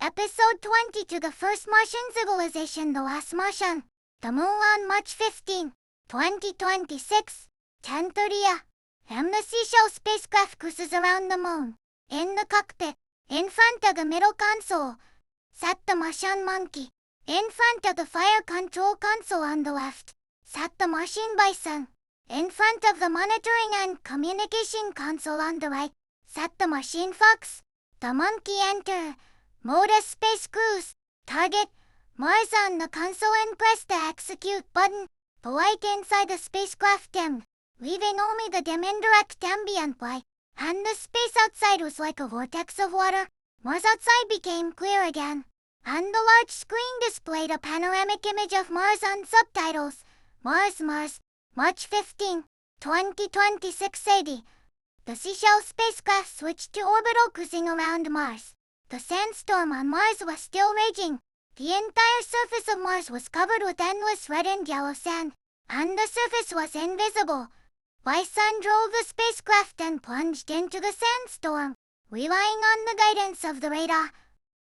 Episode 20 to the first Martian civilization, the last Martian. The moon on March 15, 2026, 10:30 a.m. The Seashell spacecraft cruises around the moon. In the cockpit, in front of the middle console, sat the Martian monkey. In front of the fire control console on the left, sat the Martian bison. In front of the monitoring and communication console on the right, sat the Martian fox. The monkey entered mode as space cruise. Target Mars on the console and press the execute button. The light inside the spacecraft dimmed, leaving only the dim indirect ambient light, and the space outside was like a vortex of water. Mars outside became clear again, and the large screen displayed a panoramic image of Mars on subtitles. Mars, March 15, 2026 AD. The Seashell spacecraft switched to orbital cruising around Mars. The sandstorm on Mars was still raging. The entire surface of Mars was covered with endless red and yellow sand, and the surface was invisible. Bison drove the spacecraft and plunged into the sandstorm, relying on the guidance of the radar.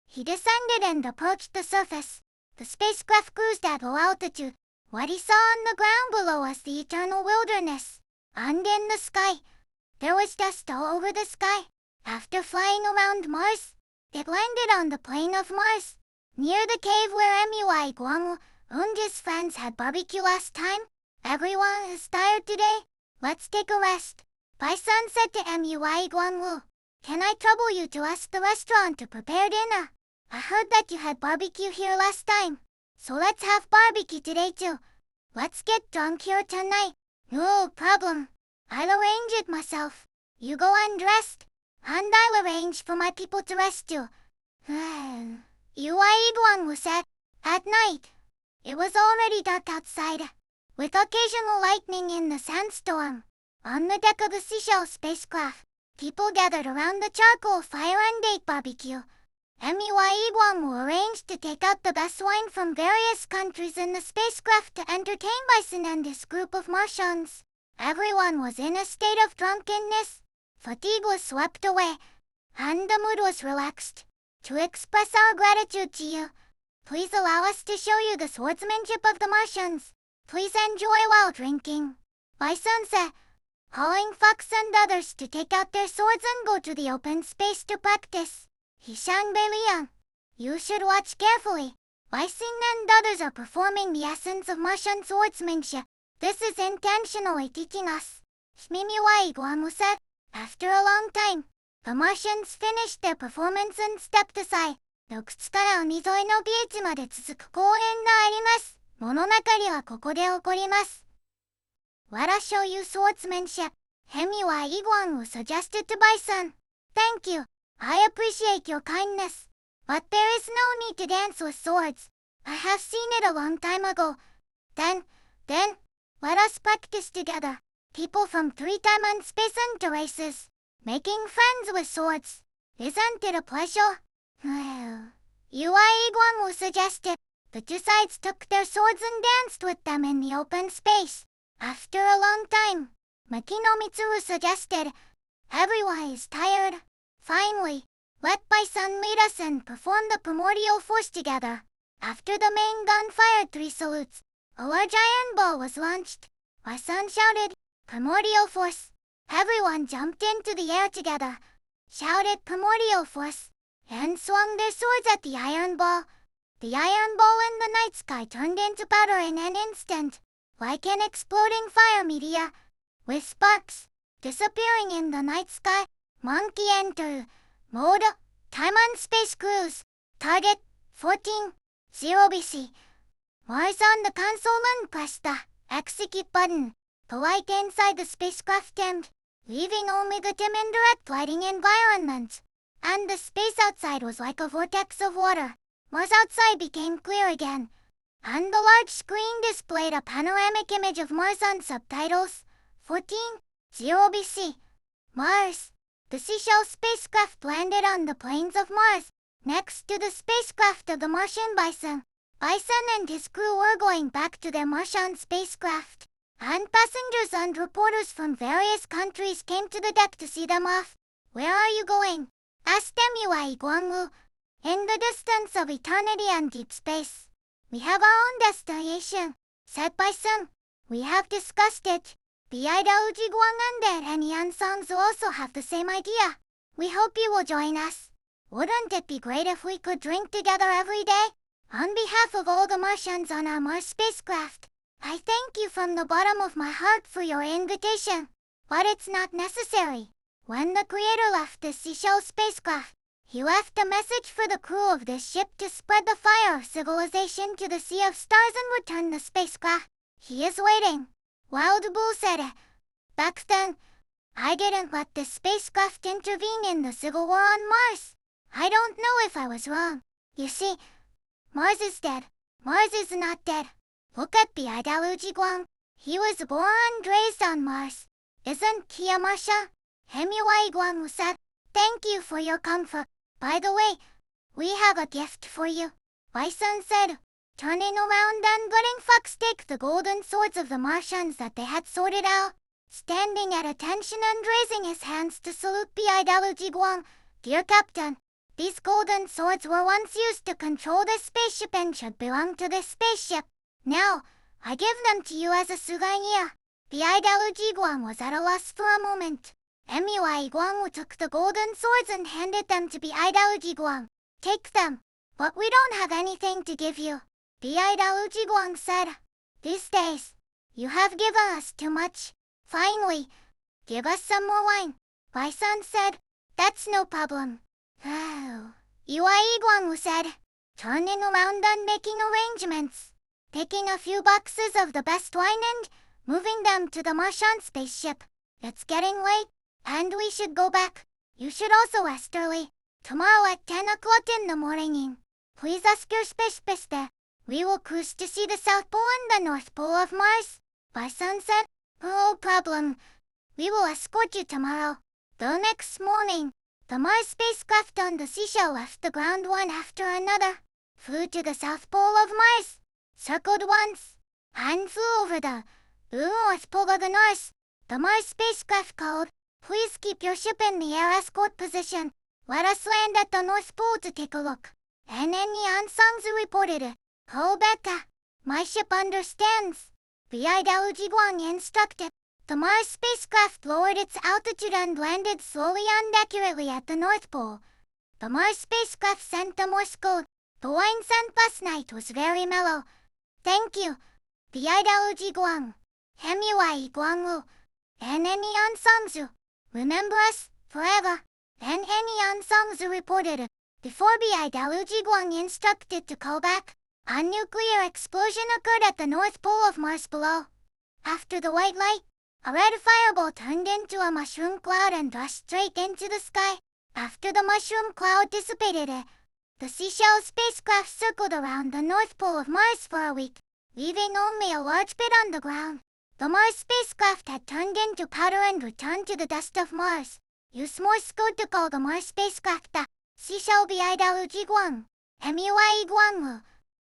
He descended and approached the surface. The spacecraft cruised at low altitude. What he saw on the ground below was the eternal wilderness. And in the sky, there was dust all over the sky. After flying around Mars, it landed on the plain of Mars, near the cave where MUI Guangwu and his friends had barbecue last time. Everyone is tired today. Let's take a rest. Bison said to MUI Guangwu, "Can I trouble you to ask the restaurant to prepare dinner? I heard that you had barbecue here last time, so let's have barbecue today too. Let's get drunk here tonight." "No problem. I'll arrange it myself. You go undressed, and I'll arrange for my people to rest too." UI Guangwu said. At night, it was already dark outside, with occasional lightning in the sandstorm. On the deck of the Seashell spacecraft, people gathered around the charcoal fire and ate barbecue. MUI Guangwu arranged to take out the best wine from various countries in the spacecraft to entertain Bison and his group of Martians. Everyone was in a state of drunkenness. Fatigue was swept away, and the mood was relaxed. To express our gratitude to you, please allow us to show you the swordsmanship of the Martians. Please enjoy while drinking," Bison said, calling Fox and others to take out their swords and go to the open space to practice. Hishan Belian, you should watch carefully. Bison and others are performing the essence of Martian swordsmanship. This is intentionally teaching us, MUI Guangwu said. After a long time, the Martians finished their performance and stepped aside. 洞窟から海沿いのビーチまで続く公園があります。物語はここで起こります。Let us show you swordsmanship, MUI Guangwu suggested to Bison. Thank you. I appreciate your kindness. But there is no need to dance with swords. I have seen it a long time ago. Then, let us practice together. People from 3-time and space enter races, making friends with swords. Isn't it a pleasure? UI Guangwu suggested. The two sides took their swords and danced with them in the open space. After a long time, Makino Mitsuru suggested. Everyone is tired. Finally, let Bison lead us and perform the primordial force together. After the main gun fired 3 salutes, a large iron ball was launched. Bison shouted, "Primordial force!" Everyone jumped into the air together, shouted "Primordial force!" and swung their swords at the iron ball. The iron ball in the night sky turned into powder in an instant, like an exploding fire meteor, with sparks disappearing in the night sky. Monkey enter mode, time on space cruise, target 14, 0 BC. Mars on the console and press the execute button. The light inside the spacecraft dimmed, leaving only the dim indirect lighting environment, and the space outside was like a vortex of water. Mars outside became clear again, and the large screen displayed a panoramic image of Mars on subtitles. 14, 0 BC. Mars. The Seashell spacecraft landed on the plains of Mars, next to the spacecraft of the Martian Bison. Bison and his crew were going back to their Martian spacecraft, and passengers and reporters from various countries came to the deck to see them off. "Where are you going?" asked MUI Guangwu. In the distance of eternity and deep space, we have our own destination, said by Sun. We have discussed it. BIWG Guang and Enian songs also have the same idea. We hope you will join us. Wouldn't it be great if we could drink together every day? On behalf of all the Martians on our Mars spacecraft, I thank you from the bottom of my heart for your invitation. But it's not necessary. When the creator left the Seashell spacecraft, he left a message for the crew of this ship to spread the fire of civilization to the Sea of Stars and return the spacecraft. He is waiting. LaoDi said it. Back then, I didn't let this spacecraft intervene in the civil war on Mars. I don't know if I was wrong. You see, Mars is dead. Mars is not dead. Look at BIWG Guang. He was born and raised on Mars. Isn't he a Martian? Hemiwai Guang said, thank you for your comfort. By the way, we have a gift for you. Bison said, turning around and letting Fox take the golden swords of the Martians that they had sorted out. Standing at attention and raising his hands to salute BIWG Guang. Dear Captain, these golden swords were once used to control this spaceship and should belong to this spaceship. Now, I give them to you as a souvenir. BIWG Guang was at a loss for a moment. MUI Guang took the golden swords and handed them to BIWG Guang. Take them. But we don't have anything to give you. BIWG Guang said. These days, you have given us too much. Finally, give us some more wine. Bison said. That's no problem. Oh, Uai Guang said, turning around and making arrangements. Taking a few boxes of the best wine and moving them to the Martian spaceship. It's getting late, and we should go back. You should also rest early. Tomorrow at 10 o'clock in the morning. Please ask your space there. We will cruise to see the South Pole and the North Pole of Mars. Bison said, no problem. We will escort you tomorrow. The next morning, the Mars spacecraft on the Seashell left the ground one after another, flew to the South Pole of Mars, circled once, and flew over the North Pole of the North. The Mars spacecraft called, please keep your ship in the air escort position. Let us land at the North Pole to take a look. And Enyan Sangzu reported it. Oh Becca, my ship understands. BIWG Guang instructed. The Mars spacecraft lowered its altitude and landed slowly and accurately at the North Pole. The Mars spacecraft sent a Morse code. The wine sent last night was very mellow. Thank you. BIWG Guang. Hemiwai Guangwu. And Enyan Sangzu. Remember us, forever. And Enyan Sangzu reported. Before BIWG Guang instructed to call back, a nuclear explosion occurred at the North Pole of Mars below. After the white light, a red fireball turned into a mushroom cloud and rushed straight into the sky. After the mushroom cloud dissipated, the Seashell spacecraft circled around the North Pole of Mars for a week, leaving only a large bit on the ground. The Mars spacecraft had turned into powder and returned to the dust of Mars. Use Morse code to call the Mars spacecraft the Seashell BIWG Guang, MUI Guangwu,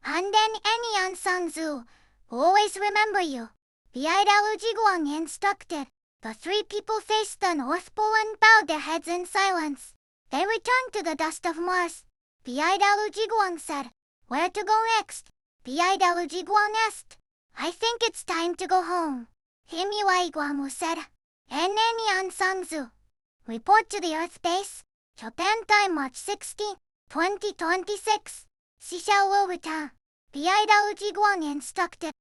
and then Enyan Sangzu. Always remember you. BIWG Guang instructed. The three people faced the North Pole and bowed their heads in silence. They returned to the dust of Mars. BIWG Guang said, where to go next? BIWG Guang asked. I think it's time to go home. Himiwai Guangwu said. And Enyan Sangzu. Report to the Earth base. Japan time March 16, 2026. Ship Shell will return. BIWG Guang instructed.